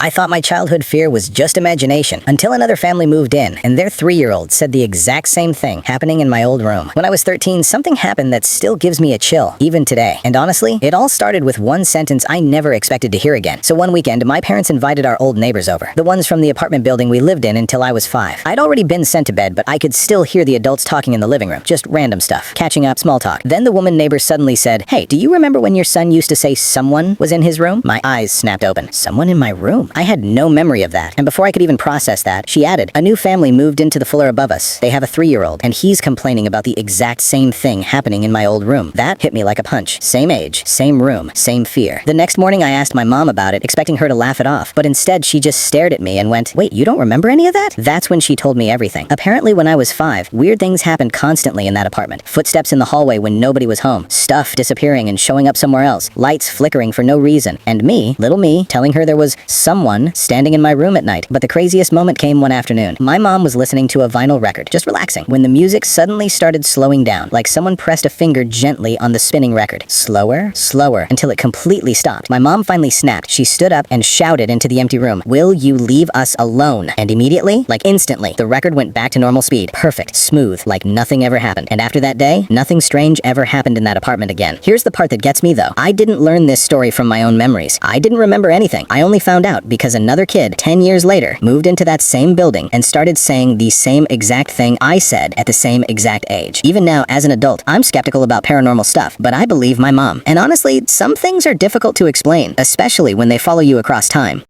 I thought my childhood fear was just imagination until another family moved in and their 3-year-old said the exact same thing happening in my old room. When I was 13, something happened that still gives me a chill, even today. And honestly, it all started with one sentence I never expected to hear again. So one weekend, my parents invited our old neighbors over, the ones from the apartment building we lived in until I was 5. I'd already been sent to bed, but I could still hear the adults talking in the living room, just random stuff, catching up, small talk. Then the woman neighbor suddenly said, "Hey, do you remember when your son used to say someone was in his room?" My eyes snapped open. Someone in my room? I had no memory of that. And before I could even process that, she added, "A new family moved into the floor above us. They have a 3-year-old, and he's complaining about the exact same thing happening in my old room." That hit me like a punch. Same age, same room, same fear. The next morning I asked my mom about it, expecting her to laugh it off, but instead she just stared at me and went, "Wait, you don't remember any of that?" That's when she told me everything. Apparently when I was 5, weird things happened constantly in that apartment. Footsteps in the hallway when nobody was home, stuff disappearing and showing up somewhere else, lights flickering for no reason, and me, little me, telling her there was someone standing in my room at night. But the craziest moment came one afternoon. My mom was listening to a vinyl record, just relaxing, when the music suddenly started slowing down, like someone pressed a finger gently on the spinning record. Slower, slower, until it completely stopped. My mom finally snapped. She stood up and shouted into the empty room, "Will you leave us alone?" And immediately, like instantly, the record went back to normal speed. Perfect, smooth, like nothing ever happened. And after that day, nothing strange ever happened in that apartment again. Here's the part that gets me though. I didn't learn this story from my own memories. I didn't remember anything. I only found out because another kid, 10 years later, moved into that same building and started saying the same exact thing I said at the same exact age. Even now, as an adult, I'm skeptical about paranormal stuff, but I believe my mom. And honestly, some things are difficult to explain, especially when they follow you across time.